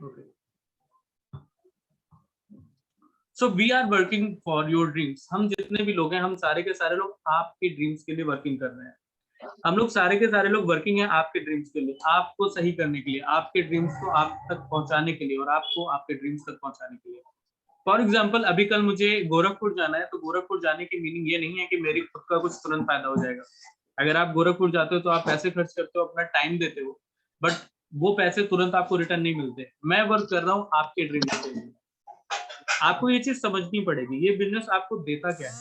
Okay, so we are working for your dreams. हम जितने भी लोग हैं, हम सारे के सारे लोग आपके ड्रीम्स के लिए वर्किंग कर रहे हैं। हम लोग सारे के सारे लोग वर्किंग है आपके ड्रीम्स के लिए, आपको सही करने के लिए, आपके ड्रीम्स को आप तक पहुंचाने के लिए, और आपको आपके ड्रीम्स तक पहुंचाने के लिए। फॉर एग्जाम्पल, अभी कल मुझे गोरखपुर जाना है, तो गोरखपुर जाने की मीनिंग ये नहीं है कि मेरी खुद का कुछ तुरंत फायदा हो जाएगा। अगर आप गोरखपुर जाते हो तो आप पैसे खर्च करते हो, अपना टाइम देते हो, बट वो पैसे तुरंत आपको रिटर्न नहीं मिलते। मैं वर्क कर रहा हूँ आपके ड्रीम्स के लिए। आपको ये चीज समझनी पड़ेगी, ये बिजनेस आपको देता क्या है।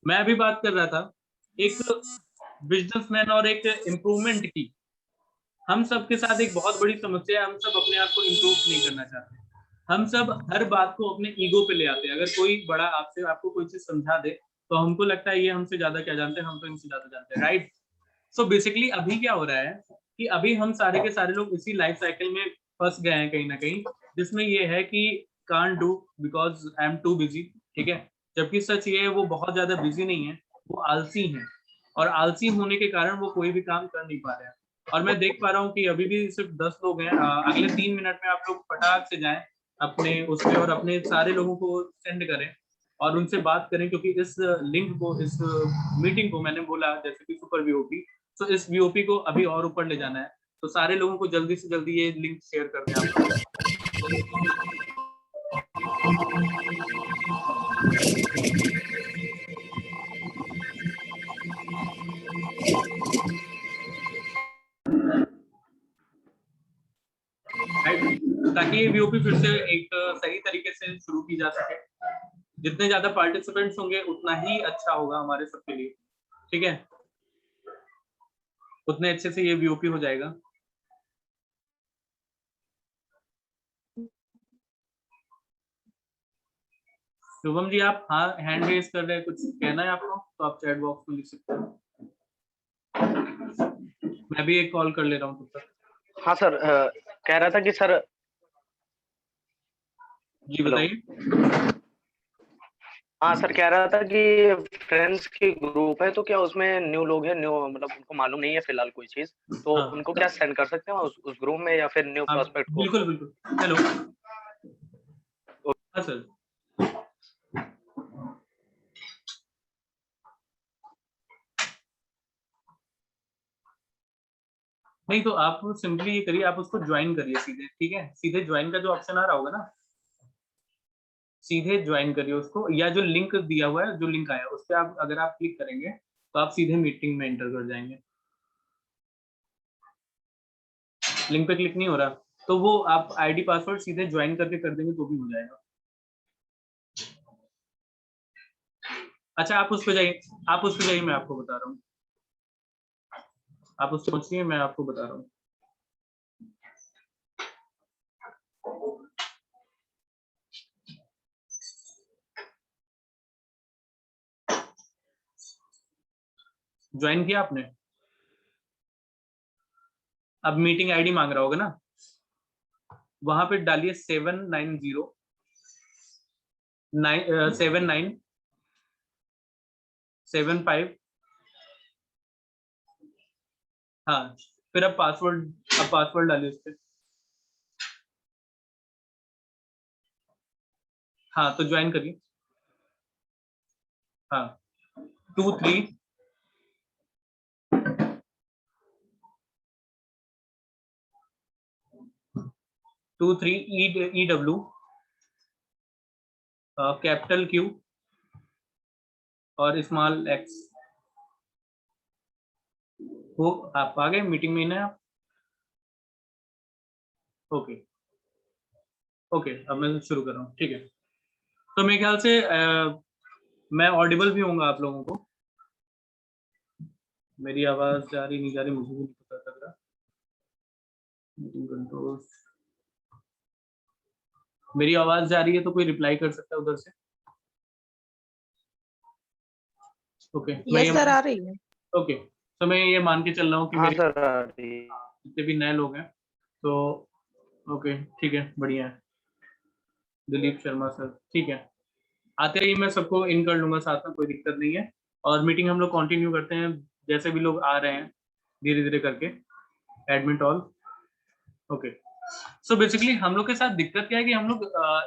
मैं अभी बात कर रहा था एक बिजनेसमैन और एक इम्प्रूवमेंट की। हम सब के साथ एक बहुत बड़ी समस्या है, हम सब अपने आप को इम्प्रूव नहीं करना चाहते। हम सब हर बात को अपने ईगो पे ले आते हैं। अगर कोई बड़ा आपसे आपको कोई चीज समझा दे तो हमको लगता है ये हमसे ज्यादा क्या जानते हैं, हम तो इनसे ज्यादा जानते हैं, राइट। सो बेसिकली अभी क्या हो रहा है कि अभी हम सारे के सारे लोग इसी लाइफ साइकिल में फंस गए हैं कहीं ना कहीं, जिसमें ये है कि can't do because I am too busy, ठीक है। जबकि सच ये है वो बहुत ज्यादा बिजी नहीं है, वो आलसी है, और आलसी होने के कारण वो कोई भी काम कर नहीं पा रहे हैं। और मैं देख पा रहा हूँ कि अभी भी सिर्फ 10 लोग हैं। अगले 3 मिनट में आप लोग फटाक से जाएं अपने उस पे और अपने सारे लोगों को सेंड करें और उनसे बात करें, क्योंकि इस लिंक को, इस मीटिंग को, मैंने बोला जैसे कि सुपर वीओपी, तो इस वीओपी को अभी और ऊपर ले जाना है। तो सारे लोगों को जल्दी से जल्दी ये लिंक शेयर कर दें आप लोग। ताकि ये वीओपी फिर से एक सही तरीके से शुरू की जा सके। जितने ज्यादा पार्टिसिपेंट्स होंगे उतना ही अच्छा होगा हमारे सबके लिए, ठीक है। उतने अच्छे से ये वीओपी हो जाएगा। शुभम जी, आप हाँ हैंड रेज कर रहे हैं, कुछ कहना है आपको तो आप चैट बॉक्स में लिख सकते हैं। मैं भी एक कॉल कर ले रहा हूँ तब तक। हाँ सर, कह रहा था कि सर। जी बताइए। हाँ सर, कह रहा था कि फ्रेंड्स की ग्रुप है, तो क्या उसमें न्यू लोग हैं, न्यू मतलब उनको मालूम नहीं है फिलहाल कोई चीज, तो हाँ उनको क्या सेंड कर सकते हैं उस ग्रुप में, या फिर न्यू हाँ प्रोस्पेक्ट को? बिल्कुल बिल्कुल। हेलो, हाँ सर। नहीं तो आप सिंपली ये करिए, आप उसको ज्वाइन करिए सीधे, ठीक है। सीधे ज्वाइन का जो ऑप्शन आ रहा होगा ना, सीधे ज्वाइन करिए उसको, या जो लिंक दिया हुआ है, जो लिंक आया उस पर आप अगर आप क्लिक करेंगे तो आप सीधे मीटिंग में एंटर कर जाएंगे। लिंक पे क्लिक नहीं हो रहा तो वो आप आईडी पासवर्ड सीधे ज्वाइन करके कर देंगे तो भी हो जाएगा। अच्छा, आप उस पे जाइए, आप उस पे जाइए, मैं आपको बता रहा हूँ। आप उस सोचिए, मैं आपको बता रहा हूँ। ज्वाइन किया आपने? अब मीटिंग आईडी मांग रहा होगा ना, वहां पे डालिए 790 7975। हाँ, फिर अब पासवर्ड डालिए उस पर। हाँ तो ज्वाइन करिए। हाँ, 23 EW कैपिटल Q और स्मॉल x। वो आप आ गए मीटिंग में, ना आप? ओके ओके, अब मैं शुरू कर रहा हूँ, ठीक है। तो मेरे ख्याल से मैं ऑडिबल भी होऊंगा आप लोगों को। मेरी आवाज जा रही नहीं जा रही मुझे भी नहीं पता लग रहा। मीटिंग कंट्रोल, मेरी आवाज जा रही है तो कोई रिप्लाई कर सकता है उधर से? ओके, मैं यस सर, आ रही है। ओके, तो मैं ये मान के चल रहा हूँ कि हाँ मेरे सर, आ रही है। जितने भी नए लोग हैं तो ओके ठीक है, बढ़िया है। दिलीप शर्मा सर, ठीक है। आते ही मैं सबको इन कर लूंगा साथ में, कोई दिक्कत नहीं है। और मीटिंग हम लोग कंटिन्यू करते हैं, जैसे भी लोग आ रहे हैं धीरे धीरे करके। Admit all, okay. So basically हम लोग के साथ दिक्कत क्या है कि हम लोग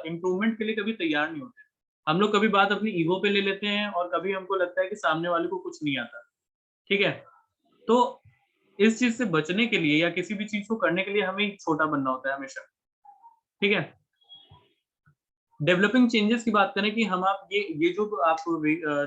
इम्प्रूवमेंट के लिए कभी तैयार नहीं होते। हम लोग कभी बात अपनी ईगो पे ले लेते हैं और कभी हमको लगता है कि सामने वाले को कुछ नहीं आता। ठीक है? तो इस चीज़ से बचने के लिए या किसी भी चीज़ को करने के लिए हमें छोटा बनना होता है हमेशा। ठीक है? डेवलपिंग चेंजेस की बात करें कि हम आप ये जो आप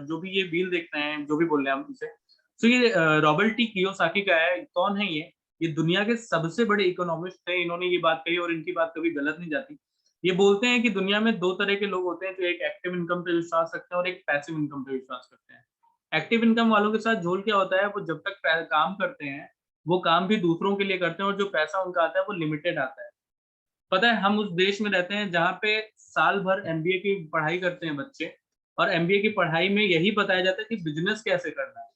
जो भी ये व्हील देख रहे हैं, जो भी बोल रहे हैं हम इसे, तो ये रॉबर्ट टी कियोसाकी का है। कौन है ये? ये दुनिया के सबसे बड़े इकोनॉमिस्ट थे। इन्होंने ये बात कही और इनकी बात कभी गलत नहीं जाती। ये बोलते हैं कि दुनिया में 2 तरह के लोग होते हैं, जो एक एक्टिव इनकम पे विश्वास रखते हैं और एक पैसिव इनकम पे विश्वास करते हैं। एक्टिव इनकम वालों के साथ झोल क्या होता है, वो जब तक काम करते हैं, वो काम भी दूसरों के लिए करते हैं और जो पैसा उनका आता है वो लिमिटेड आता है। पता है, हम उस देश में रहते हैं जहाँ पे साल भर एमबीए की पढ़ाई करते हैं बच्चे, और एमबीए की पढ़ाई में यही बताया जाता है कि बिजनेस कैसे करना है।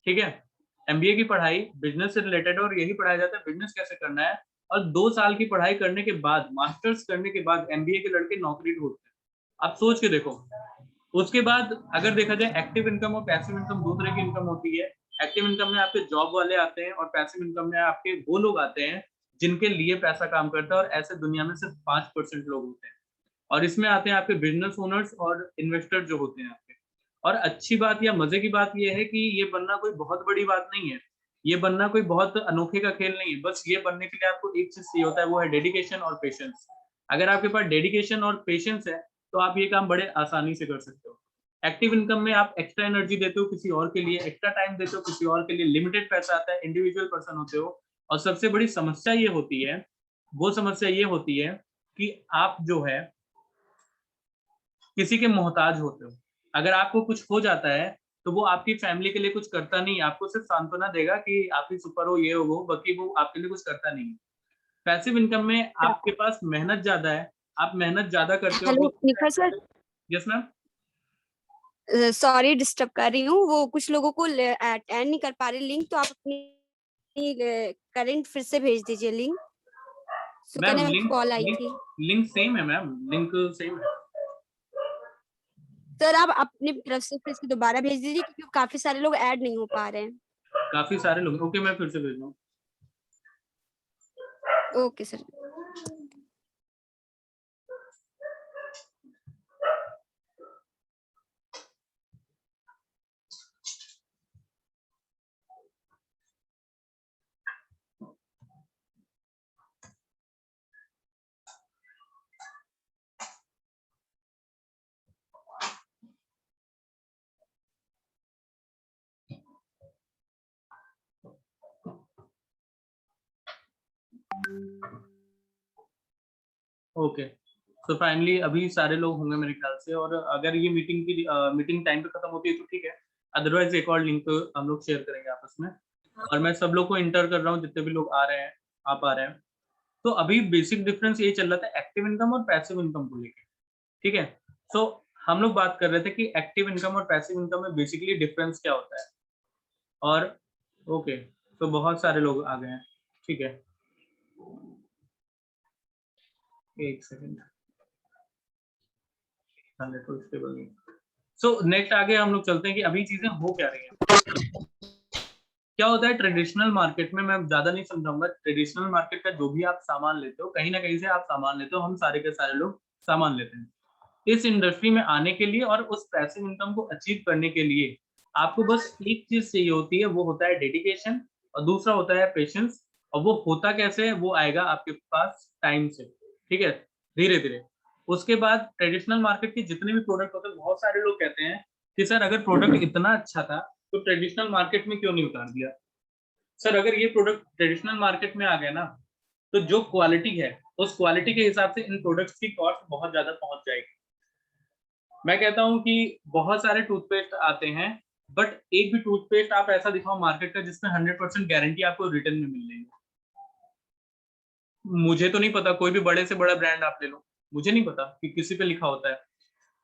ठीक है? एमबीए की पढ़ाई बिजनेस से रिलेटेड है और यही पढ़ाया जाता है बिजनेस कैसे करना है। और 2 साल की पढ़ाई करने के बाद, मास्टर्स करने के बाद एमबीए के लड़के नौकरी ढूंढते हैं। आप सोच के देखो। उसके बाद अगर देखा जाए, एक्टिव इनकम और पैसिव इनकम 2 तरह की इनकम होती है। एक्टिव इनकम में आपके जॉब वाले आते हैं और पैसिव इनकम में आपके वो लोग आते हैं जिनके लिए पैसा काम करता है, और ऐसे दुनिया में सिर्फ 5% लोग होते हैं। और इसमें आते हैं आपके बिजनेस ओनर्स और इन्वेस्टर जो होते हैं आपके। और अच्छी बात या मजे की बात ये है कि ये बनना कोई बहुत बड़ी बात नहीं है। ये बनना कोई बहुत अनोखे का खेल नहीं है। बस ये बनने के लिए आपको एक चीज चाहिए होता है, वो है डेडिकेशन और पेशेंस। अगर आपके पास डेडिकेशन और पेशेंस है, तो आप ये काम बड़े आसानी से कर सकते हो। एक्टिव इनकम में आप एक्स्ट्रा एनर्जी देते हो किसी और के लिए, एक्स्ट्रा टाइम देते हो किसी और के लिए, लिमिटेड पैसा आता है, इंडिविजुअल पर्सन होते हो। और सबसे बड़ी समस्या ये होती है, वो समस्या ये होती है कि आप जो है किसी के मोहताज होते हो। अगर आपको कुछ हो जाता है, तो वो आपकी फैमिली के लिए कुछ करता नहीं है, आपको सिर्फ सांत्वना देगा कि आप ही सुपर हो, ये हो, वो, बाकी वो आपके लिए कुछ करता नहीं है। पैसिव इनकम में आपके पास मेहनत ज़्यादा है, आप मेहनत ज़्यादा करते हो, वो हेलो निखर sir, yes ma'am? Sorry disturb कर रही हूँ। वो कुछ लोगों को अटेंड नहीं कर पा रहे लिंक, तो आप अपनी करंट फिर से भेज दीजिए link. Ma'am Sukanya ma'am link call आई लिंक थी। लिंक सेम है मैम, लिंक सेम है। सर आप अपनी तरफ से फिर से दोबारा भेज दीजिए, क्योंकि काफी सारे लोग ऐड नहीं हो पा रहे हैं। काफ़ी सारे लोग, ओके मैं फिर से भेज रहा हूँ। Okay sir. ओके, तो फाइनली अभी सारे लोग होंगे मेरे ख्याल से, और अगर ये मीटिंग टाइम पे खत्म होती है तो ठीक है, अदरवाइज एक और लिंक हम लोग शेयर करेंगे आपस में। और मैं सब लोग को इंटर कर रहा हूँ, जितने भी लोग आ रहे हैं, आप आ रहे हैं। तो अभी बेसिक डिफरेंस ये चल रहा था एक्टिव इनकम और पैसिव इनकम को लेके। ठीक है? सो हम लोग बात कर रहे थे कि एक्टिव इनकम और पैसिव इनकम में बेसिकली डिफरेंस क्या होता है। और ओके, तो बहुत सारे लोग आ गए हैं। ठीक है, एक सेकेंड। सो नेक्स्ट आगे हम लोग चलते हैं कि अभी चीजें हो क्या रही हैं। क्या होता है ट्रेडिशनल मार्केट में, मैं ज्यादा नहीं समझाऊंगा। ट्रेडिशनल मार्केट का जो भी आप सामान लेते हो, कहीं ना कहीं से आप सामान लेते हो, हम सारे के सारे लोग सामान लेते हैं। इस इंडस्ट्री में आने के लिए और उस पैसिव इनकम को अचीव करने के लिए आपको बस एक चीज चाहिए होती है, वो होता है डेडिकेशन, और दूसरा होता है पेशेंस। और वो होता कैसे है, वो आएगा आपके पास टाइम से। ठीक है? धीरे धीरे। उसके बाद ट्रेडिशनल मार्केट के जितने भी प्रोडक्ट होते हैं, बहुत सारे लोग कहते हैं कि सर अगर प्रोडक्ट इतना अच्छा था तो ट्रेडिशनल मार्केट में क्यों नहीं उतार दिया। सर अगर ये प्रोडक्ट ट्रेडिशनल मार्केट में आ गया ना, तो जो क्वालिटी है, उस क्वालिटी के हिसाब से इन प्रोडक्ट्स की कॉस्ट बहुत ज्यादा पहुंच जाएगी। मैं कहता हूं कि बहुत सारे टूथपेस्ट आते हैं, बट एक भी टूथपेस्ट आप ऐसा दिखाओ मार्केट का जिसमें 100% गारंटी आपको रिटर्न में मिल रही है। मुझे तो नहीं पता, कोई भी बड़े से बड़ा ब्रांड आप ले लो, मुझे नहीं पता कि किसी पे लिखा होता है।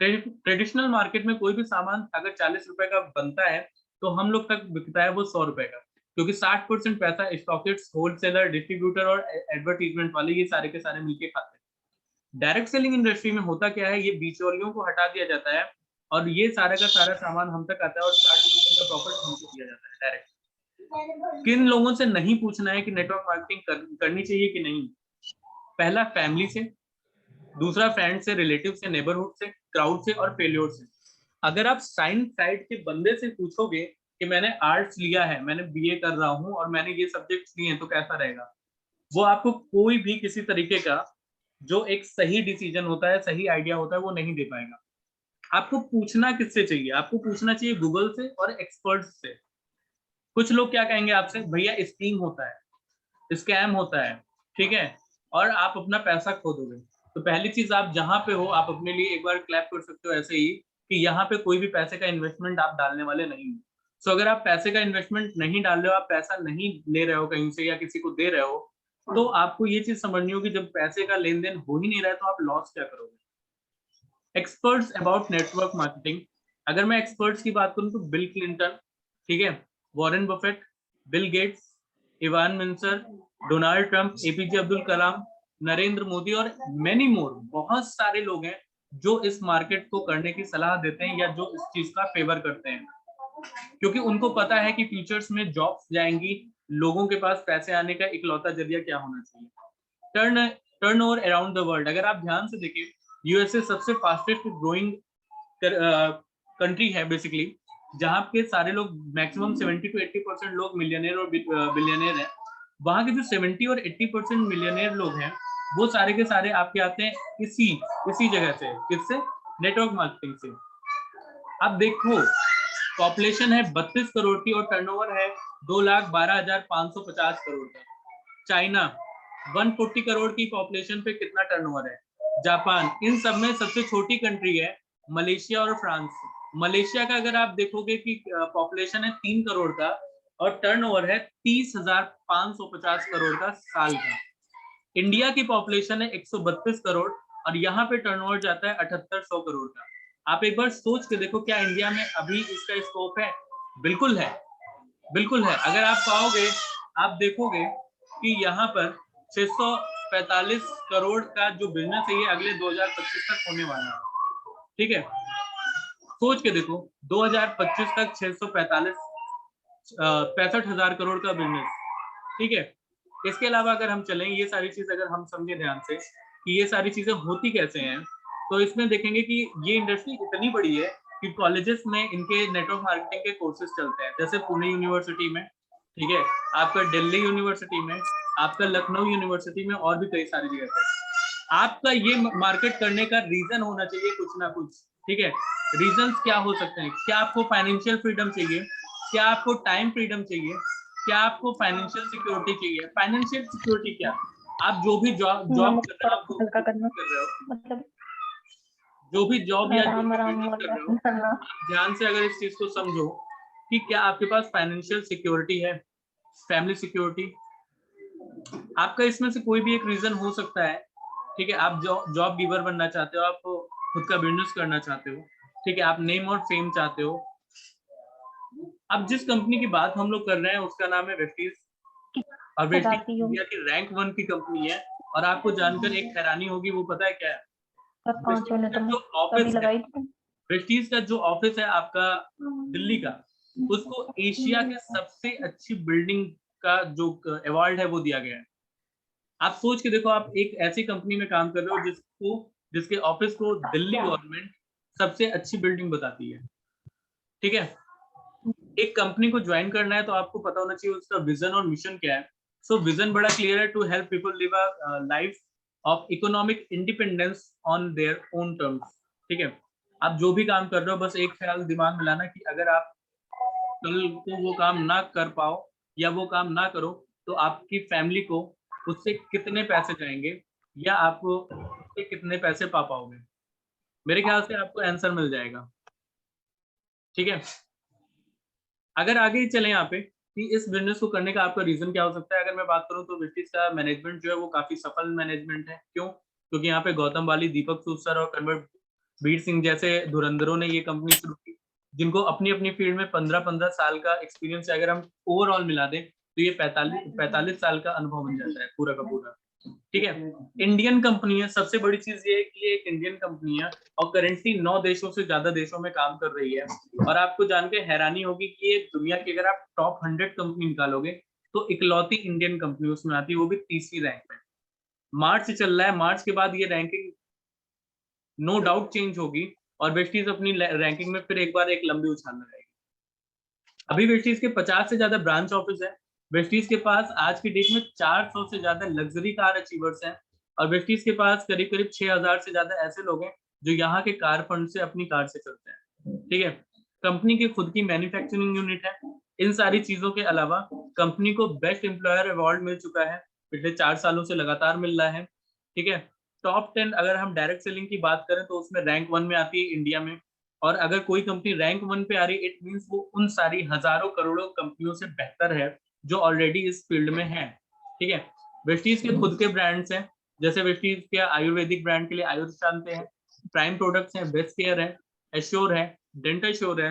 ट्रेडिशनल मार्केट में कोई भी सामान अगर 40 रुपए का बनता है, तो हम लोग तक बिकता है वो 100 रुपए का, क्योंकि 60% पैसा स्टॉकिस्ट, होलसेलर, डिस्ट्रीब्यूटर और एडवर्टीजमेंट वाले ये सारे के सारे मिलके खाते हैं। डायरेक्ट सेलिंग इंडस्ट्री में होता क्या है, ये बिचौलियों को हटा दिया जाता है और ये सारा का सारा सामान हम तक आता है और 60% का प्रॉफिट हमको दिया जाता है डायरेक्ट। किन लोगों से नहीं पूछना है कि नेटवर्क मार्केटिंग करनी चाहिए कि नहीं, पहला फैमिली से, दूसरा फ्रेंड से, रिलेटिव से, नेबरहुड से, क्राउड से और फेल्योर से। अगर आप साइंस साइड के बंदे से पूछोगे कि मैंने आर्ट्स लिया है, मैंने बीए कर रहा हूँ और मैंने ये सब्जेक्ट्स लिए हैं तो कैसा रहेगा, वो आपको कोई भी किसी तरीके का जो एक सही डिसीजन होता है, सही आइडिया होता है, वो नहीं दे पाएगा। आपको पूछना किससे चाहिए? आपको पूछना चाहिए गूगल से और एक्सपर्ट्स से। कुछ लोग क्या कहेंगे आपसे, भैया स्कीम होता है, स्कैम होता है, ठीक है, और आप अपना पैसा खो दोगे। तो पहली चीज, आप जहां पे हो आप अपने लिए एक बार क्लैप कर सकते हो ऐसे ही कि यहाँ पे कोई भी पैसे का इन्वेस्टमेंट आप डालने वाले नहीं हो। सो अगर आप पैसे का इन्वेस्टमेंट नहीं डाल रहे हो, आप पैसा नहीं ले रहे हो कहीं से या किसी को दे रहे हो, तो आपको ये चीज समझनी होगी, जब पैसे का लेन देन हो ही नहीं रहा है तो आप लॉस क्या करोगे। एक्सपर्ट्स अबाउट नेटवर्क मार्केटिंग, अगर मैं एक्सपर्ट्स की बात करूं तो बिल क्लिंटन, ठीक है, वॉरेन बफेट, बिल गेट्स, इवान मिंसर, डोनाल्ड ट्रंप, एपीजे अब्दुल कलाम, नरेंद्र मोदी और मेनी मोर, बहुत सारे लोग हैं जो इस मार्केट को करने की सलाह देते हैं या जो इस चीज का फेवर करते हैं, क्योंकि उनको पता है कि फ्यूचर्स में जॉब्स जाएंगी, लोगों के पास पैसे आने का इकलौता जरिया क्या होना चाहिए। टर्नओवर अराउंड द वर्ल्ड, अगर आप ध्यान से देखें, यूएसए सबसे फास्टेस्ट ग्रोइंग कंट्री है बेसिकली, जहां के सारे लोग मैक्सिमम 70 to 80% लोग मिलियनेयर और बिलियनेयर हैं। वहां के जो 70 और 80% मिलियनेयर लोग हैं, वो सारे के सारे आपके आते हैं इसी जगह से, किससे? नेटवर्क मार्केटिंग से। अब देखो, पॉपुलेशन है 32 करोड़ की और टर्नओवर है 2,12,550 करोड़ का। चाइना 140 करोड़ की पॉपुलेशन पे कितना टर्नओवर है? जापान, इन सब में सबसे छोटी कंट्री है मलेशिया और फ्रांस। मलेशिया का अगर आप देखोगे कि पॉपुलेशन है 3 करोड़ का और टर्नओवर है 30,550 करोड़ का साल का। इंडिया की पॉपुलेशन है 132 करोड़ और यहाँ पे टर्नओवर जाता है 7800 करोड़ का। आप एक बार सोच के देखो, क्या इंडिया में अभी इसका स्कोप है? बिल्कुल है, बिल्कुल है। अगर आप पाओगे, आप देखोगे कि यहाँ पर 645 करोड़ का जो बिजनेस है ये अगले 2025 तक होने वाला है, ठीक है। सोच के देखो, 2025 तक 65,000 करोड़ का बिजनेस, ठीक है। इसके अलावा अगर हम चलें, ये सारी चीज अगर हम समझे ध्यान से कि ये सारी चीजें होती कैसे हैं, तो इसमें देखेंगे कि ये इंडस्ट्री इतनी बड़ी है कि कॉलेजेस में इनके नेटवर्क मार्केटिंग के कोर्सेज चलते हैं, जैसे पुणे यूनिवर्सिटी में, ठीक है, आपका दिल्ली यूनिवर्सिटी में, आपका लखनऊ यूनिवर्सिटी में और भी कई सारी जगह पर। आपका ये मार्केट करने का रीजन होना चाहिए कुछ ना कुछ, ठीक है। रीजंस क्या हो सकते हैं? क्या आपको फाइनेंशियल फ्रीडम चाहिए? क्या आपको टाइम फ्रीडम चाहिए? क्या आपको फाइनेंशियल सिक्योरिटी चाहिए? फाइनेंशियल सिक्योरिटी क्या? आप जो भी जॉब कर रहे हो, आप मतलब जो भी जॉब या जो भी आराम बिजनेस कर रहे हो, आप ध्यान से अगर इस चीज को समझो कि क्या आपके पास फाइनेंशियल सिक्योरिटी है, फैमिली सिक्योरिटी। आपका इसमें से कोई भी एक रीजन हो सकता है, ठीक है। आप जॉब गिवर बनना चाहते हो, आप खुद का बिजनेस करना चाहते हो, ठीक है, आप नेम और फेम चाहते हो। अब जिस कंपनी की बात हम लोग कर रहे हैं उसका नाम है वेस्टीज, और वेस्टीज इंडिया की रैंक 1 की कंपनी है। और आपको जानकर एक हैरानी होगी, वो पता है क्या है? वेस्टीज का जो ऑफिस है आपका दिल्ली का, उसको एशिया के सबसे अच्छी बिल्डिंग का जो अवार्ड है वो दिया गया है। आप सोच के देखो, आप एक ऐसी कंपनी में काम कर रहे हो जिसके ऑफिस को दिल्ली गवर्नमेंट सबसे अच्छी बिल्डिंग बताती है, ठीक है। एक कंपनी को ज्वाइन करना है तो आपको पता होना चाहिए उसका विजन और मिशन क्या है। सो विजन बड़ा क्लियर है, to help people live a life of economic independence on their own terms, ठीक है। आप जो भी काम कर रहे हो, बस एक ख्याल दिमाग में लाना कि अगर आप कल को वो काम ना कर पाओ या वो काम ना करो तो आपकी फैमिली को उससे कितने पैसे जाएंगे या आप उससे कितने पैसे पा पाओगे। मेरे ख्याल से आपको आंसर मिल जाएगा, ठीक है। अगर आगे ही चले यहाँ पे कि इस बिजनेस को करने का आपका रीजन क्या हो सकता है, अगर मैं बात करूं तो वेस्टीज का मैनेजमेंट जो है वो काफी सफल मैनेजमेंट है। क्यों? क्योंकि यहाँ पे गौतम बाली, दीपक सूद सर और कन्वर बीर सिंह जैसे धुरंधरों ने ये कंपनी शुरू की, जिनको अपनी अपनी फील्ड में 15-15 साल का एक्सपीरियंस है। अगर हम ओवरऑल मिला दें तो ये 45 साल का अनुभव बन जाता है पूरा का पूरा, ठीक है। इंडियन कंपनी है, सबसे बड़ी चीज ये है कि ये एक इंडियन कंपनी है और करेंटली 9 देशों से ज्यादा देशों में काम कर रही है। और आपको जान के हैरानी होगी कि ये दुनिया की, अगर आप टॉप 100 कंपनी निकालोगे तो इकलौती इंडियन कंपनी उसमें आती है, वो भी तीसरी रैंक पे। मार्च से चल रहा है, मार्च के बाद ये रैंकिंग नो डाउट चेंज होगी और वेस्टीज अपनी रैंकिंग में फिर एक बार एक लंबी उछाल लगाएगी। अभी वेस्टीज के 50 से ज्यादा ब्रांच ऑफिस है। वेस्टीज के पास आज की डेट में 400 से ज्यादा लग्जरी कार अचीवर्स हैं और वेस्टीज के पास करीब करीब 6000 से ज्यादा ऐसे लोग हैं जो यहाँ के कार फंड से अपनी कार से चलते हैं। ठीक है, कंपनी की खुद की मैन्युफैक्चरिंग यूनिट है। इन सारी चीजों के अलावा कंपनी को बेस्ट एम्प्लॉयर अवार्ड मिल चुका है, पिछले 4 सालों से लगातार मिल रहा है। ठीक है, टॉप 10 अगर हम डायरेक्ट सेलिंग की बात करें तो उसमें रैंक 1 में आती है इंडिया में। और अगर कोई कंपनी रैंक 1 पे आ रही, इट मींस वो उन सारी हजारों करोड़ों कंपनियों से बेहतर है जो ऑलरेडी इस फील्ड में है। ठीक है, वेस्टीज के खुद के ब्रांड्स हैं, जैसे वेस्टीज के आयुर्वेदिक ब्रांड के लिए आयुष जानते हैं, प्राइम प्रोडक्ट्स हैं, बेस्ट केयर है, एश्योर है, डेंटल श्योर है,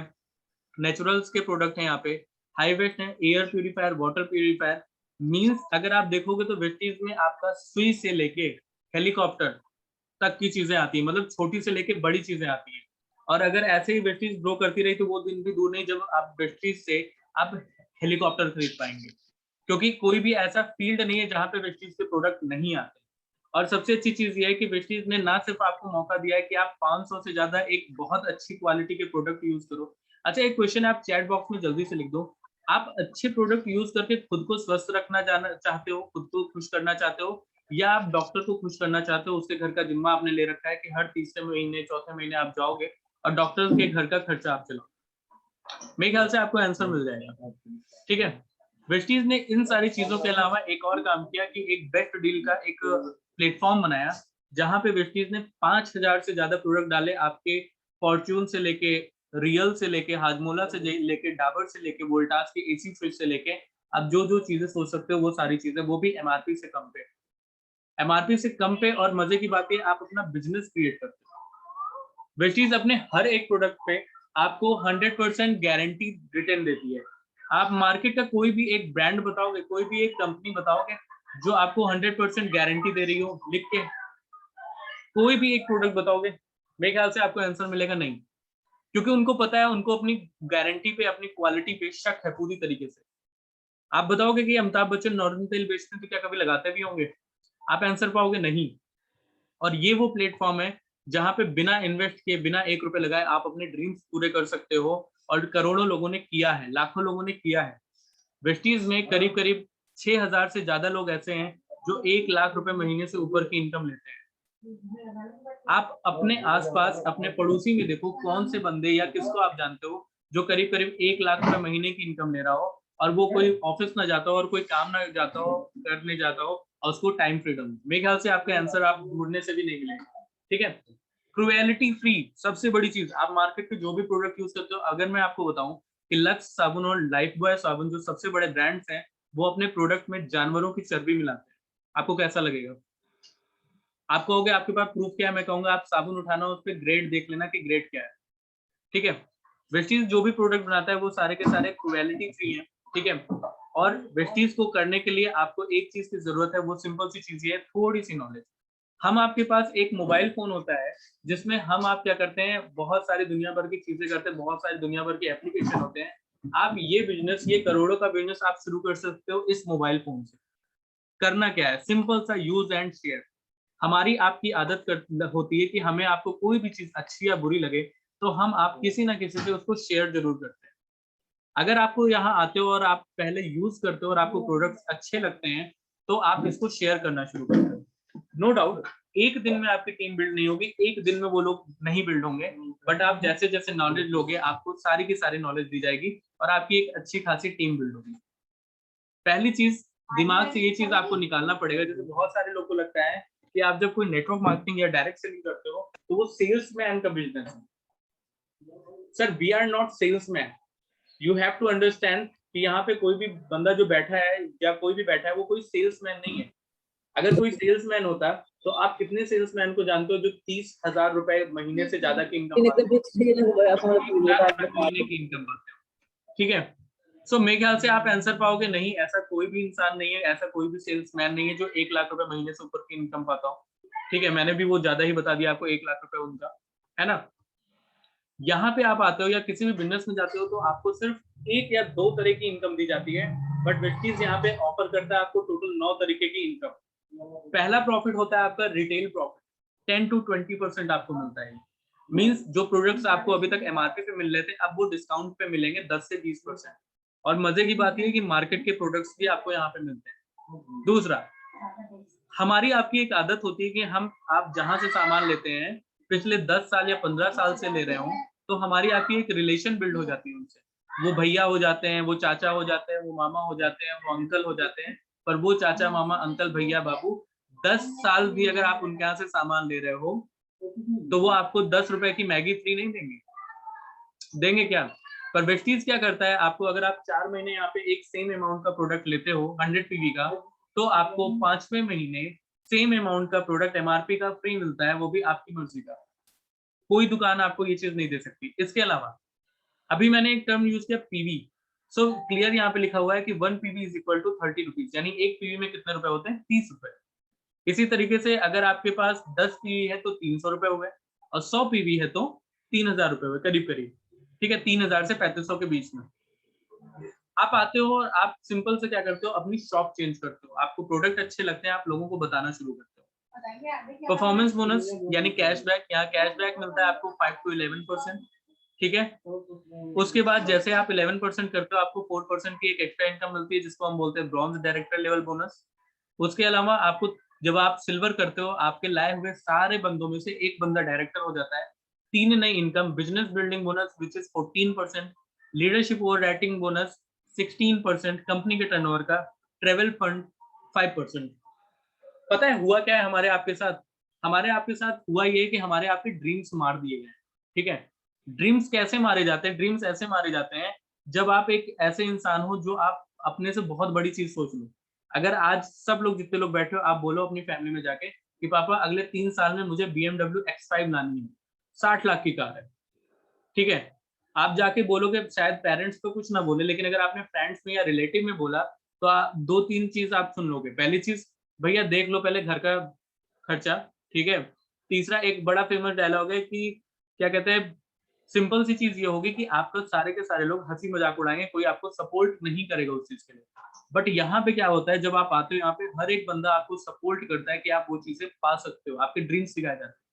नेचुरल्स के प्रोडक्ट हैं यहाँ पे, हाईवेस्ट है, air purifier, water purifier. Means अगर आप देखोगे तो वेस्टीज में आपका सुई से लेके हेलीकॉप्टर तक की चीजें आती है, मतलब छोटी से लेके बड़ी चीजें आती है। और अगर ऐसे ही वेस्टीज ग्रो करती रही तो वो दिन भी दूर नहीं जब आप वेस्टीज से आप हेलीकॉप्टर खरीद पाएंगे, क्योंकि कोई भी ऐसा फील्ड नहीं है जहां पे वेस्टीज के प्रोडक्ट नहीं आते। और सबसे अच्छी चीज ये है कि वेस्टीज ने ना सिर्फ आपको मौका दिया है कि आप 500 से ज्यादा एक बहुत अच्छी क्वालिटी के प्रोडक्ट यूज करो। अच्छा, एक क्वेश्चन आप चैट बॉक्स में जल्दी से लिख दो, आप अच्छे प्रोडक्ट यूज करके खुद को स्वस्थ रखना चाहते हो, खुद को खुश करना चाहते हो, या आप डॉक्टर को खुश करना चाहते हो? उसके घर का जिम्मा आपने ले रखा है कि हर तीसरे महीने चौथे महीने आप जाओगे और डॉक्टर के घर का खर्चा आप चलाओ। मेरे ख्याल से आपको आंसर मिल जाएगा। ठीक है, वेस्टीज ने इन सारी चीजों के अलावा एक और काम किया कि एक बेस्ट डील का एक प्लेटफॉर्म बनाया जहां पे वेस्टीज ने 5000 से ज्यादा प्रोडक्ट डाले, आपके फॉर्च्यून से लेके, रियल से लेके, हाजमोला से लेके, डाबर से लेके, वोल्टास के एसी फ्रिज से लेके, आप जो जो चीजें सोच सकते हो वो सारी चीजें, वो भी एमआरपी से कम पे। एमआरपी से कम पे, और मजे की बात है आप अपना बिजनेस क्रिएट करते हो। वेस्टीज अपने हर एक प्रोडक्ट पे आपको 100% गारंटी रिटर्न देती है। आप मार्केट का कोई भी एक ब्रांड बताओगे, कोई भी एक कंपनी बताओगे जो आपको 100% गारंटी दे रही हो लिख के? कोई भी एक प्रोडक्ट बताओगे? मेरे ख्याल से आपको आंसर मिलेगा नहीं, क्योंकि उनको पता है, उनको अपनी गारंटी पे, अपनी क्वालिटी पे शक है पूरी तरीके से। आप बताओगे कि अमिताभ बच्चन नॉर्मल तेल बेचते हैं तो क्या कभी लगाते भी होंगे? आप आंसर पाओगे नहीं। और ये वो प्लेटफॉर्म है जहां पे बिना इन्वेस्ट किए, बिना 1 रुपए लगाए आप अपने ड्रीम्स पूरे कर सकते हो, और करोड़ों लोगों ने किया है, लाखों लोगों ने किया है। वेस्टीज में करीब करीब 6000 से ज्यादा लोग ऐसे हैं जो 1 लाख रुपए महीने से ऊपर की इनकम लेते हैं। आप अपने आसपास अपने पड़ोसी में देखो, कौन से बंदे या किसको आप जानते हो जो करीब करीब 1 लाख रुपए महीने की इनकम ले रहा हो, और वो कोई ऑफिस ना जाता हो और कोई काम ना जाता हो, करने जाता हो, और उसको टाइम फ्रीडम। मेरे ख्याल से आपका आंसर आप ढूंढने से भी नहीं मिलेगा। ठीक है, क्रुएलिटी फ्री सबसे बड़ी चीज। आप मार्केट पे जो भी प्रोडक्ट यूज करते हो, अगर मैं आपको बताऊं कि लक्स साबुन और लाइफ बॉय साबुन जो सबसे बड़े ब्रांड्स हैं, वो अपने प्रोडक्ट में जानवरों की चर्बी मिलाते हैं, आपको कैसा लगेगा? आप कहोगे आपके पास प्रूफ क्या है? मैं कहूंगा आप साबुन उठाना, उस पर ग्रेड देख लेना कि ग्रेड क्या है। ठीक है, वेस्टीज जो भी प्रोडक्ट बनाता है वो सारे के सारे क्रुएलिटी फ्री है। ठीक है, और वेस्टीज को करने के लिए आपको एक चीज की जरूरत है, वो सिंपल सी चीज है, थोड़ी सी नॉलेज। हम आपके पास एक मोबाइल फोन होता है जिसमें हम आप क्या करते हैं, बहुत सारी दुनिया भर की चीजें करते हैं, बहुत सारी दुनिया भर के एप्लीकेशन होते हैं। आप ये बिजनेस, ये करोड़ों का बिजनेस आप शुरू कर सकते हो इस मोबाइल फोन से। करना क्या है, सिंपल सा, यूज एंड शेयर। हमारी आपकी आदत होती है कि हमें आपको कोई भी चीज अच्छी या बुरी लगे तो हम आप किसी ना किसी से उसको शेयर जरूर करते हैं। अगर आपको यहाँ आते हो और आप पहले यूज करते हो और आपको प्रोडक्ट्स अच्छे लगते हैं तो आप इसको शेयर करना शुरू करते हो। नो डाउट एक दिन में आपकी टीम बिल्ड नहीं होगी, एक दिन में वो लोग नहीं बिल्ड होंगे, बट आप जैसे जैसे नॉलेज लोगे आपको सारी की सारी नॉलेज दी जाएगी और आपकी एक अच्छी खासी टीम बिल्ड होगी। पहली चीज, दिमाग से ये चीज आपको निकालना पड़ेगा। जैसे बहुत सारे लोगों को लगता है कि आप जब कोई नेटवर्क मार्केटिंग या डायरेक्ट सेलिंग करते हो तो वो सेल्समैन का बिजनेस है। Sir, we are not salesman. You have to understand कि यहाँ पे कोई भी बंदा जो बैठा है या कोई भी बैठा है वो कोई सेल्समैन नहीं है। अगर कोई सेल्समैन होता तो आप कितने सेल्समैन को जानते हो जो 30,000 रुपए महीने से ज्यादा की इनकम पाते हो? ठीक है, सो मेरे ख्याल से आप आंसर पाओगे नहीं। ऐसा कोई भी इंसान नहीं है, ऐसा कोई भी सेल्समैन नहीं है जो 1 लाख रुपए महीने से ऊपर की इनकम पाता हो। ठीक है, मैंने भी वो ज्यादा ही बता दिया आपको, 1 लाख रुपए उनका है ना। यहाँ पे आप आते हो या किसी भी बिजनेस में जाते हो तो आपको सिर्फ 1 या 2 तरह की इनकम दी जाती है, बट वेस्टीज यहाँ पे ऑफर करता है आपको टोटल 9 तरीके की इनकम। पहला प्रॉफिट होता है आपका रिटेल प्रॉफिट, 10 to 20% आपको मिलता है। मींस जो प्रोडक्ट्स आपको अभी तक एमआरपी पे मिल रहे थे, अब वो डिस्काउंट पे मिलेंगे 10 से 20%। और मजे की बात ये है कि मार्केट के प्रोडक्ट्स भी आपको यहाँ पे मिलते हैं। दूसरा, हमारी आपकी एक आदत होती है कि आप जहां से सामान लेते हैं, पिछले 10 साल या 15 साल से ले रहे हो, तो हमारी आपकी एक रिलेशन बिल्ड हो जाती है उनसे। वो भैया हो जाते हैं, वो चाचा हो जाते हैं, वो मामा हो जाते हैं, वो अंकल हो जाते हैं। पर वो चाचा, मामा, अंकल, भैया, बाबू 10 साल भी अगर आप उनके यहाँ से सामान ले रहे हो, तो वो आपको 10 रुपए की मैगी फ्री नहीं देंगे। देंगे क्या? पर वेस्टीज क्या करता है, आपको अगर आप 4 महीने यहाँ पे एक सेम अमाउंट का प्रोडक्ट लेते हो 100 पीवी का, तो आपको 5वें महीने सेम अमाउंट का प्रोडक्ट एमआरपी का फ्री मिलता है, वो भी आपकी मर्जी का। कोई दुकान आपको ये चीज नहीं दे सकती। इसके अलावा अभी मैंने एक टर्म यूज किया, पीवी। सो क्लियर यहाँ पे लिखा हुआ है कि 1 PV is equal to 30 rupees, यानी एक पीवी में कितने रुपए होते हैं? 30 रुपए। इसी तरीके से अगर आपके पास 10 पीवी है तो 300 रुपए हुए, और 100 पीवी है तो 3000 रुपए हुए, करीब करीब। ठीक है, 3000 से 3500 के बीच में। आप आते हो और आप सिंपल से क्या करते हो, अपनी शॉप चेंज करते हो। आपको प्रोडक्ट अच्छे लगते हैं, आप लोगों को बताना शुरू करते हो। परफॉर्मेंस बोनस यानी कैशबैक, यहाँ कैशबैक मिलता है आपको 5 to 11%। ठीक है, उसके बाद जैसे आप 11% करते हो, आपको 4% की एक एक्स्ट्रा इनकम मिलती है, जिसको हम बोलते हैं ब्रॉन्ज डायरेक्टर लेवल बोनस। उसके अलावा आपको जब आप सिल्वर करते हो, आपके लाए हुए सारे बंदों में से एक बंदा डायरेक्टर हो जाता है। 3 नई income, business building bonus which is 14%, leadership over writing bonus 16%, company के टर्नओवर का, ट्रेवल फंड 5%। पता है हुआ क्या है हमारे आपके साथ? हमारे आपके साथ हुआ ये कि हमारे आपके ड्रीम्स मार दिए गए। ठीक है, ड्रीम्स कैसे मारे जाते हैं? ड्रीम्स ऐसे मारे जाते हैं जब आप एक ऐसे इंसान हो जो आप अपने से बहुत बड़ी चीज सोच लो। अगर आज सब लोग, जितने लोग बैठे हो, आप बोलो अपनी फैमिली में जाके कि पापा अगले 3 साल में मुझे BMW X5 लानी है, 60 लाख की कार है। ठीक है, आप जाके बोलोगे, शायद पेरेंट्स तो कुछ ना बोले, लेकिन अगर आपने फ्रेंड्स में या रिलेटिव में बोला, तो 2-3 चीज आप सुन लोगे। पहली चीज, भैया देख लो पहले घर का खर्चा। ठीक है, तीसरा एक बड़ा फेमस डायलॉग है कि क्या कहते हैं, सिंपल सी चीज ये होगी कि आपको सारे के सारे लोग हंसी मजाक उड़ाएंगे, कोई आपको सपोर्ट नहीं करेगा उस चीज के लिए। बट यहाँ पे क्या होता है, जब आप आते हो यहाँ पे हर एक बंदा आपको सपोर्ट करता है कि आप वो चीजें पा सकते हो, आपके ड्रीम्स सिखाए जाते हैं।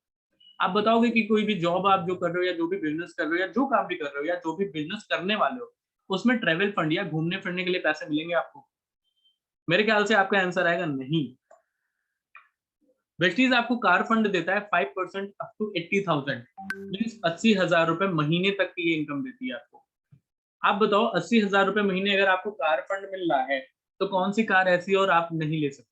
आप बताओगे कि कोई भी जॉब आप जो कर रहे हो, या जो भी बिजनेस कर रहे हो, या जो काम भी कर रहे हो, या जो भी बिजनेस करने वाले हो, उसमें ट्रेवल फंड या घूमने फिरने के लिए पैसे मिलेंगे आपको? मेरे ख्याल से आपका आंसर आएगा नहीं। वेस्टीज आपको कार फंड देता है 5% अप टू 80,000, मीन्स 80,000 रुपए महीने तक की ये इनकम देती है आपको। आप बताओ, 80,000 रुपए महीने अगर आपको कार फंड मिल रहा है, तो कौन सी कार ऐसी और आप नहीं ले सकते?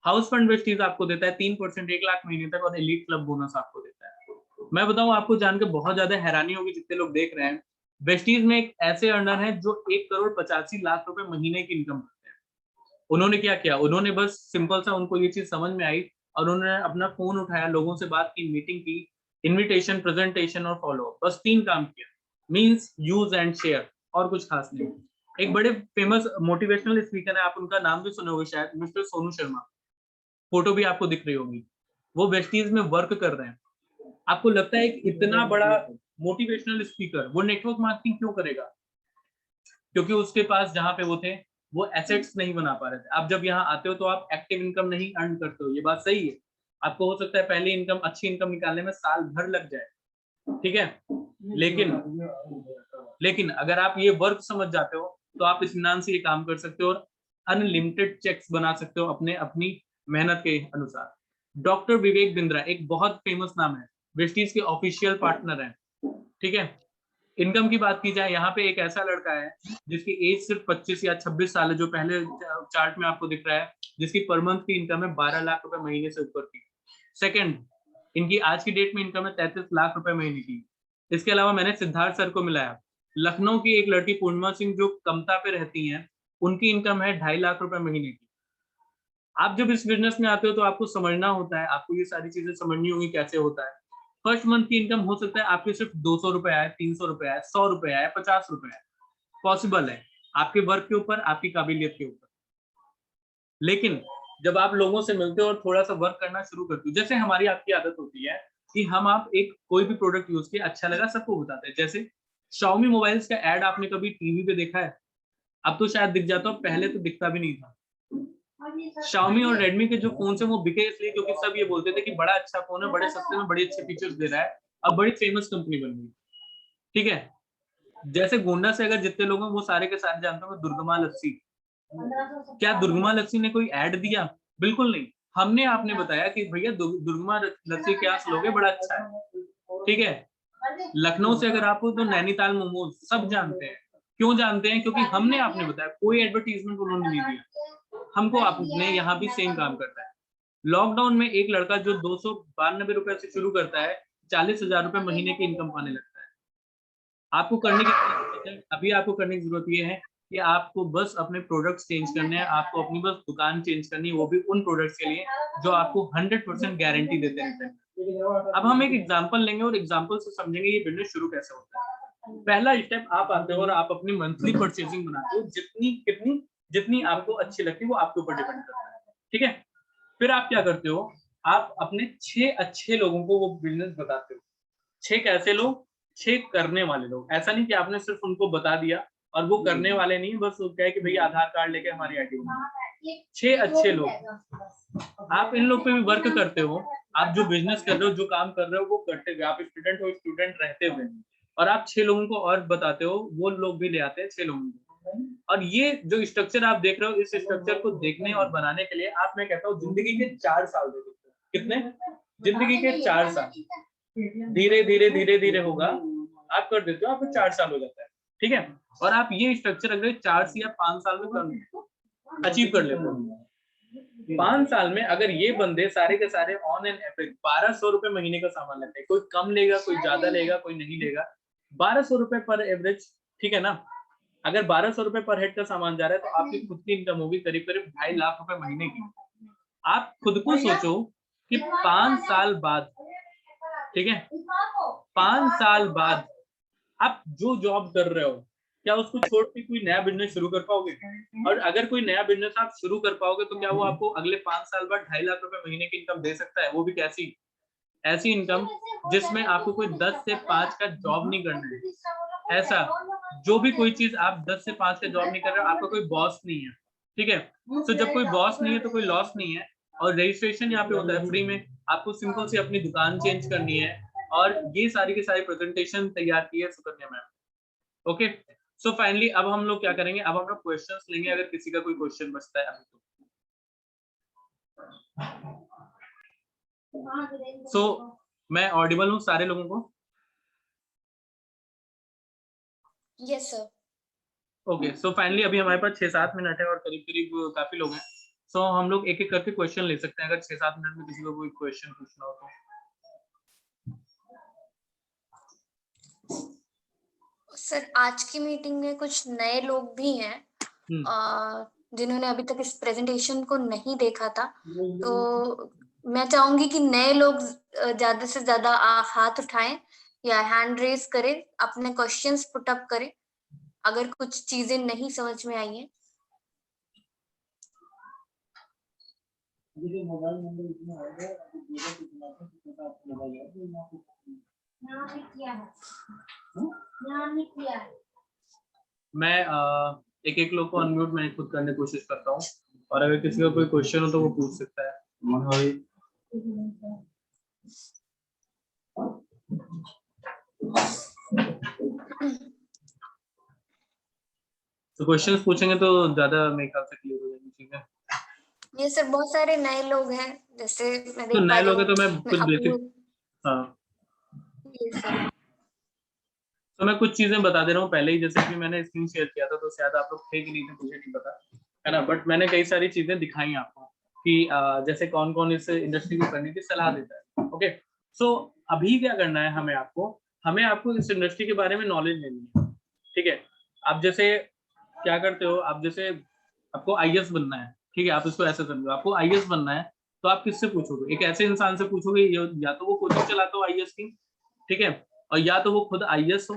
हाउस फंड वेस्टीज आपको देता है 3%, 1 लाख महीने तक, और एलीट क्लब बोनस आपको देता है। मैं बताऊं, आपको जानकर बहुत ज्यादा हैरानी होगी जितने लोग देख रहे हैं, वेस्टीज में एक ऐसे अर्नर है जो 1,85,00,000 रुपए महीने की इनकम करते हैं। उन्होंने क्या किया, उन्होंने बस सिंपल सा, उनको ये चीज समझ में आई और उन्होंने अपना फोन उठाया, लोगों से बात की, मीटिंग की, इन्विटेशन, प्रेजेंटेशन और फॉलो, बस 3 काम किया। मीन्स यूज एंड शेयर, और कुछ खास नहीं। एक बड़े फेमस मोटिवेशनल स्पीकर है, आप उनका नाम भी सुने होंगे शायद, मिस्टर सोनू शर्मा। फोटो भी आपको दिख रही होगी, वो वेस्टीज में वर्क कर रहे हैं। आपको लगता है कि इतना बड़ा मोटिवेशनल स्पीकर वो नेटवर्क मार्केटिंग क्यों करेगा? क्योंकि उसके पास जहां पे वो थे, वो एसेट्स नहीं बना पा रहे थे। आप जब यहाँ आते हो तो आप एक्टिव इनकम नहीं अर्न करते हो, ये बात सही है। आपको हो सकता है पहली इनकम, अच्छी इनकम निकालने में साल भर लग जाए। ठीक है, लेकिन अगर आप ये वर्क समझ जाते हो, तो आप इत्मीनान से ये काम कर सकते हो और अनलिमिटेड चेक्स बना सकते हो अपनी मेहनत के अनुसार। डॉक्टर विवेक बिंद्रा एक बहुत फेमस नाम है, वेस्टीज के ऑफिशियल पार्टनर हैं। ठीक है, इनकम की बात की जाए, यहाँ पे एक ऐसा लड़का है जिसकी एज सिर्फ 25 या 26 साल है, जो पहले चार्ट में आपको दिख रहा है, जिसकी पर मंथ की इनकम है 12 लाख रुपए महीने से ऊपर की। सेकंड, इनकी आज की डेट में इनकम है 33 लाख रुपए महीने की। इसके अलावा मैंने सिद्धार्थ सर को मिलाया, लखनऊ की एक लड़की पूर्णिमा सिंह जो कमता पे रहती हैं, उनकी इनकम है 2.5 लाख रुपए महीने की। आप जब इस बिजनेस में आते हो तो आपको समझना होता है, आपको ये सारी चीजें समझनी होगी कैसे होता है। फर्स्ट मंथ की इनकम हो सकता है आपके सिर्फ 200 रुपए आए, 300 रुपए आए, 100 रुपए आए, 50 रुपए आए, पॉसिबल है, आपके वर्क के ऊपर, आपकी काबिलियत के ऊपर। लेकिन जब आप लोगों से मिलते हो और थोड़ा सा वर्क करना शुरू करते हो, जैसे हमारी आपकी आदत होती है कि आप एक कोई भी प्रोडक्ट यूज किया, अच्छा लगा, सबको बताते हैं। जैसे Xiaomi मोबाइल्स का एड आपने कभी टीवी पे देखा है? अब तो शायद दिख जाता हो, पहले तो दिखता भी नहीं था। Xiaomi और Redmi के जो फोन है वो बिके इसलिए क्योंकि सब ये बोलते थे कि बड़ा अच्छा फोन है, बड़े सस्ते में बड़े अच्छे फीचर्स दे रहा है, अब बड़ी फेमस कंपनी बन गई। ठीक है, जैसे गोंडा से अगर जितने लोग हैं वो सारे के सारे जानते होंगे दुर्गमा लस्सी। क्या दुर्गमा लस्सी ने कोई ऐड दिया? बिल्कुल नहीं, हमने आपने बताया कि भैया दुर्गमा लस्सी क्या लोगे, बड़ा अच्छा है। ठीक है, लखनऊ से अगर आप हो तो नैनीताल मोमोज सब जानते हैं। क्यों जानते हैं? क्योंकि हमने आपने बताया, कोई एडवर्टीजमेंट उन्होंने नहीं दिया। हमको आपने यहाँ भी सेम काम करता है। लॉकडाउन में एक लड़का जो 292 रुपए से शुरू करता है, 40,000 रुपए महीने की इनकम पाने लगता है। आपको करने की जरूरत है, अभी आपको करने की जरूरत ये है कि आपको बस अपने प्रोडक्ट्स चेंज करने हैं, आपको अपनी बस दुकान चेंज करनी है, वो भी उन प्रोडक्ट्स के लिए जो आपको 100% गारंटी देते हैं। अब हम एक एग्जांपल लेंगे और एग्जांपल से समझेंगे ये बिजनेस शुरू कैसे होता है। पहला स्टेप, आप आते हो और आप अपनी मंथली परचेजिंग बनाते हो, जितनी आपको अच्छी लगती है वो आपके ऊपर डिपेंड करता है। ठीक है, फिर आप क्या करते हो, आप अपने 6 अच्छे लोगों को वो बिजनेस बताते हो। 6 कैसे लोग? 6 करने वाले लोग। ऐसा नहीं कि आपने सिर्फ उनको बता दिया और वो करने वाले नहीं, बस वो कहे कि भैया आधार कार्ड लेके हमारी आईडी बनाओ। 6 अच्छे लोग, आप इन लोग पे भी वर्क करते हो। आप जो बिजनेस कर रहे हो, जो काम कर रहे हो वो करते हुए, आप स्टूडेंट हो, स्टूडेंट रहते हुए, और आप 6 लोगों को और बताते हो, वो लोग भी ले आते हैं 6 लोगों को। और ये जो स्ट्रक्चर आप देख रहे हो, इस स्ट्रक्चर को देखने और बनाने के लिए आप, मैं कहता हूँ, जिंदगी के 4 साल दे देते हो। कितने? जिंदगी के 4 साल। धीरे धीरे धीरे धीरे होगा, आप कर देते हो, आपको 4 साल हो जाता है। ठीक है, और आप ये स्ट्रक्चर अगर 4 से या 5 साल में अचीव कर लेते हो। 5 साल में अगर ये बंदे सारे के सारे ऑन एन एवरेज 1200 रुपए महीने का सामान लेते हैं, कोई कम लेगा, कोई ज्यादा लेगा, कोई नहीं लेगा, 1200 रुपए पर एवरेज। ठीक है ना, अगर 1200 रुपए पर हेड का सामान जा रहा है तो आपकी खुद की इनकम होगी करीब करीब 2.5 लाख रुपए महीने की। आप खुद को सोचो कि 5 साल बाद, ठीक है, 5 साल बाद आप जो जॉब कर रहे हो, क्या उसको छोड़ के कोई नया बिजनेस शुरू कर पाओगे? और अगर कोई नया बिजनेस आप शुरू कर पाओगे तो क्या वो आपको अगले 5 साल बाद 2.5 लाख रुपए महीने की इनकम दे सकता है? वो भी कैसी? ऐसी इनकम जिसमें आपको कोई 10 से 5 का जॉब नहीं करना है। ऐसा जो भी कोई चीज आप 10 से 5 का जॉब नहीं कर रहे हो, आपका कोई बॉस नहीं है। ठीक है, तो जब कोई बॉस नहीं है तो कोई लॉस नहीं है। और रजिस्ट्रेशन यहाँ पे होता है फ्री में, आपको सिंपल से अपनी दुकान चेंज करनी है, और ये सारी की सारी प्रेजेंटेशन तैयार की है Sukanya ma'am. Okay, so finally अब हम लोग क्या करेंगे, अब हम लोग क्वेश्चंस लेंगे, अगर किसी का कोई क्वेश्चन बचता है अभी तो। सो मैं ऑडिबल हूँ सारे लोगों को? Yes sir. Okay, so finally अभी हमारे पास 6-7 मिनट है और करीब करीब काफी लोग हैं, सो हम लोग एक एक करके क्वेश्चन ले सकते हैं, अगर 6-7 मिनट में किसी को कोई क्वेश्चन पूछना हो तो। सर आज की मीटिंग में कुछ नए लोग भी हैं जिन्होंने अभी तक इस प्रेजेंटेशन को नहीं देखा था, तो मैं चाहूंगी कि नए लोग ज्यादा से ज्यादा हाथ उठाएं या हैंड रेज करें, अपने क्वेश्चंस पुट अप करें अगर कुछ चीजें नहीं समझ में आई हैं। मैं एक एक लोग को अनम्यूट मैं खुद करने की कोशिश करता हूँ, और अगर किसी का कोई क्वेश्चन हो तो वो पूछ सकता है। तो क्वेश्चंस पूछेंगे तो ज्यादा मेरे ख्याल से क्लियर हो जाएगी चीजें। ये सर बहुत सारे नए लोग हैं, जैसे मैं तो देख नए पा लोग रही हैं तो मैं हूँ कुछ बेसिक, हाँ, तो मैं कुछ चीजें बता दे रहा हूँ पहले ही, जैसे कि मैंने स्क्रीन शेयर किया था तो शायद आप लोग थे कि नहीं थे मुझे नहीं पता, है ना, बट मैंने कई सारी चीजें दिखाई आपको कि जैसे कौन कौन इस इंडस्ट्री को करने की सलाह देता है। ओके, सो अभी क्या करना है हमें आपको इस इंडस्ट्री के बारे में नॉलेज लेनी है। ठीक है, आप जैसे क्या करते हो, आप जैसे आपको आईएएस बनना है, ठीक है, आप इसको ऐसे समझो, आपको आईएएस बनना है तो आप किससे पूछोगे? एक ऐसे इंसान से पूछोगे या तो वो कोचिंग चलाता हो आईएएस की, ठीक है, और या तो वो खुद आईएएस हो।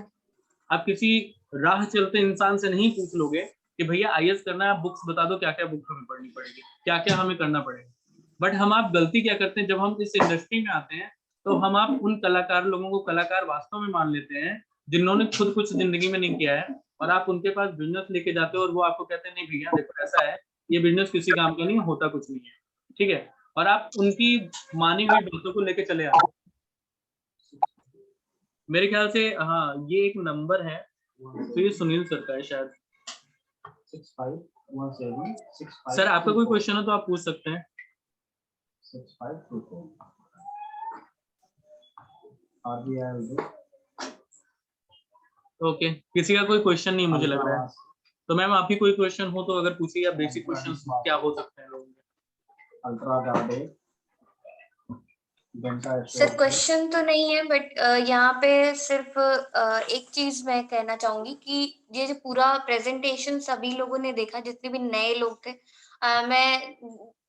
आप किसी राह चलते इंसान से नहीं पूछ लोगे कि भैया आईएएस करना है, आप बुक्स बता दो क्या क्या बुक हमें पढ़नी पड़ेगी, क्या क्या हमें करना पड़ेगा। बट हम आप गलती क्या करते हैं, जब हम इस इंडस्ट्री में आते हैं तो हम आप उन कलाकार लोगों को कलाकार वास्तव में मान लेते हैं जिन्होंने खुद कुछ जिंदगी में नहीं किया है, और आप उनके पास बिजनेस लेके जाते हो और वो आपको कहते हैं नहीं भैया देखो ऐसा है ये बिजनेस किसी काम का नहीं है, होता कुछ नहीं है, ठीक है, और आप उनकी मानी हुई बातों को लेके चले आते। मेरे ख्याल से हाँ ये एक नंबर है, तो ये सुनील सर का है शायद। 651765। सर आपका कोई क्वेश्चन हो तो आप पूछ सकते हैं। 6524 ओके, किसी का कोई क्वेश्चन नहीं मुझे लग रहा है, तो मैम आपकी कोई क्वेश्चन हो तो अगर पूछिए, या बेसिक क्वेश्चन क्या हो सकते हैं लोगों के। सर क्वेश्चन तो नहीं है, बट यहाँ पे सिर्फ एक चीज मैं कहना चाहूंगी कि ये जो पूरा प्रेजेंटेशन सभी लोगों ने देखा, जितने भी नए लोग थे, मैं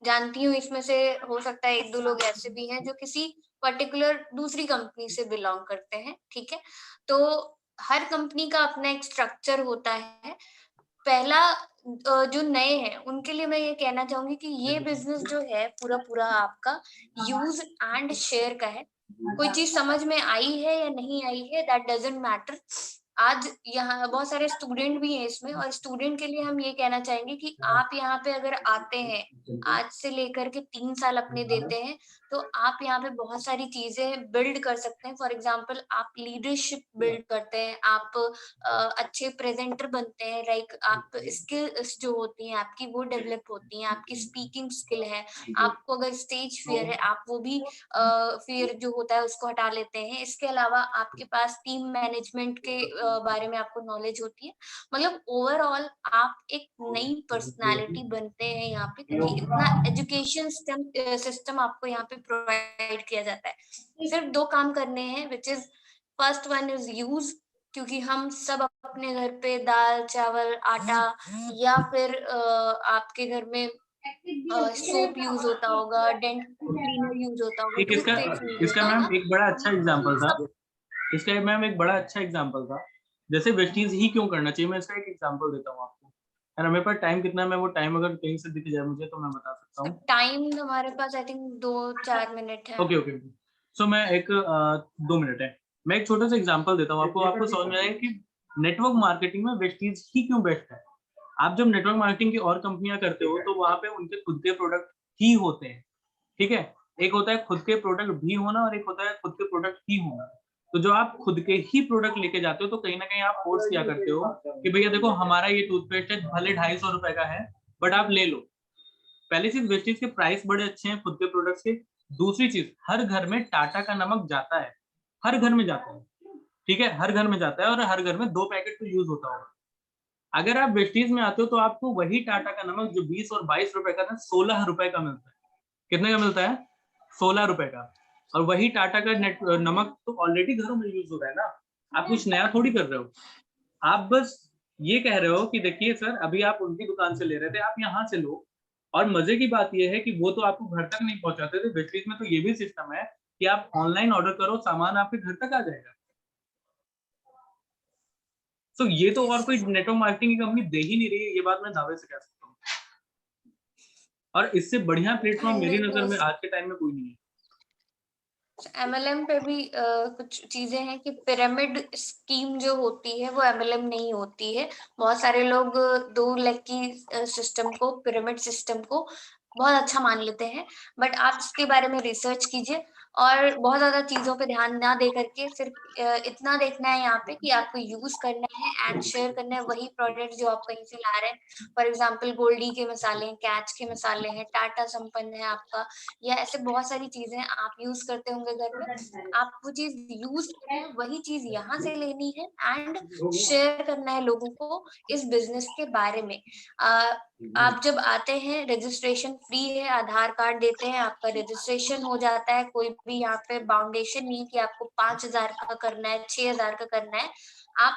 जानती हूँ इसमें से हो सकता है 1-2 लोग ऐसे भी हैं जो किसी पर्टिकुलर दूसरी कंपनी से बिलोंग करते हैं, ठीक है। तो हर कंपनी का अपना एक स्ट्रक्चर होता है। पहला जो नए हैं उनके लिए मैं ये कहना चाहूंगी कि ये बिजनेस जो है पूरा आपका यूज एंड शेयर का है। कोई चीज समझ में आई है या नहीं आई है, दैट डजंट मैटर। आज यहाँ बहुत सारे स्टूडेंट भी हैं इसमें, और स्टूडेंट के लिए हम ये कहना चाहेंगे कि आप यहाँ पे अगर आते हैं, आज से लेकर के 3 साल अपने देते हैं, तो आप यहाँ पे बहुत सारी चीजें बिल्ड कर सकते हैं। फॉर एग्जाम्पल आप लीडरशिप बिल्ड करते हैं, आप अच्छे प्रेजेंटर बनते हैं, लाइक आप स्किल्स जो होती हैं आपकी वो डेवलप होती हैं, आपकी स्पीकिंग स्किल है, आपको अगर स्टेज फियर है आप वो भी फियर जो होता है उसको हटा लेते हैं। इसके अलावा आपके पास टीम मैनेजमेंट के बारे में आपको नॉलेज होती है। मतलब ओवरऑल आप एक नई पर्सनालिटी बनते हैं यहाँ पे, क्योंकि इतना एजुकेशन सिस्टम आपको यहाँ पे प्रोवाइड किया जाता है। सिर्फ 2 काम करने हैं, which is first one is use, क्योंकि हम सब अपने घर पे दाल चावल आटा या फिर आपके घर में सोप यूज होता होगा, डेंट क्लीनर यूज होता होगा, एक इसका टूथपेस्ट यूज इसका होता मैम होगा। एक बड़ा अच्छा एग्जांपल था, इसका मैम एक बड़ा अच्छा एग्जांपल था, जैसे वेस्टीज ही क्यों करना चाहिए, मैं इसका एक एग्जांपल देता हूँ आपको। है ना, मेरे पास टाइम कितना है, मैं वो टाइम अगर कहीं से दिख जाए मुझे तो मैं बता सकता हूँ। टाइम हमारे पास आई थिंक 2-4 मिनट है। ओके ओके, सो मैं एक 2 मिनट है, मैं एक छोटा सा एग्जांपल देता हूँ आपको, आपको समझ में आएगा कि नेटवर्क मार्केटिंग में वेस्टीज ही क्यों बेस्ट है। आप जब नेटवर्क मार्केटिंग की और कंपनियां करते हो तो वहां पे उनके खुद के प्रोडक्ट ही होते हैं, ठीक है। एक होता है खुद के प्रोडक्ट भी होना और एक होता है खुद के प्रोडक्ट ही होना। तो जो आप खुद के ही प्रोडक्ट लेके जाते हो तो कहीं ना कहीं आप फोर्स क्या करते हो कि भैया देखो हमारा ये टूथपेस्ट है, भले 250 रुपए का है बट आप ले लो। पहली चीज, वेस्टीज के प्राइस बड़े अच्छे हैं खुद के प्रोडक्ट्स के। दूसरी चीज, हर घर में टाटा का नमक जाता है, हर घर में जाता है, ठीक है, हर घर में जाता है, और हर घर में 2 पैकेट तो यूज होता होगा। अगर आप वेस्टीज में आते हो तो आपको वही टाटा का नमक जो 20 और 22 रुपए का था, 16 रुपए का मिलता है। कितने का मिलता है? 16 रुपए का। और वही टाटा का नमक तो ऑलरेडी घरों में यूज हो रहा है ना, आप कुछ नया थोड़ी कर रहे हो। आप बस ये कह रहे हो कि देखिए सर अभी आप उनकी दुकान से ले रहे थे, आप यहाँ से लो। और मजे की बात यह है कि वो तो आपको घर तक नहीं पहुंचाते थे, वेस्टीज में तो ये भी सिस्टम है कि आप ऑनलाइन ऑर्डर करो, सामान आपके घर तक आ जाएगा। तो ये तो और कोई नेटवर्क मार्केटिंग की कंपनी दे ही नहीं रही है, ये बात मैं दावे से कह सकता हूँ। और इससे बढ़िया प्लेटफॉर्म मेरी नजर में आज के टाइम में कोई नहीं है। MLM पे भी कुछ चीजें हैं कि पिरामिड स्कीम जो होती है वो MLM नहीं होती है। बहुत सारे लोग 2 लेग की सिस्टम को, पिरामिड सिस्टम को बहुत अच्छा मान लेते हैं, बट आप इसके बारे में रिसर्च कीजिए और बहुत ज्यादा चीजों पे ध्यान ना दे करके सिर्फ इतना देखना है यहाँ पे कि आपको यूज करना है एंड शेयर करना है वही प्रोडक्ट जो आप कहीं से ला रहे हैं। फॉर एग्जाम्पल गोल्डी के मसाले हैं, कैच के मसाले हैं, टाटा संपन्न है आपका, या ऐसे बहुत सारी चीजें आप यूज करते होंगे घर में। आप वो चीज यूज करना है, वही चीज यहाँ से लेनी है एंड शेयर करना है लोगों को इस बिजनेस के बारे में। आप जब आते हैं रजिस्ट्रेशन फ्री है, आधार कार्ड देते हैं, आपका रजिस्ट्रेशन हो जाता है। कोई भी यहाँ पे बाउंडेशन नहीं है कि आपको 5,000 का करना है, 6,000 का करना है। आप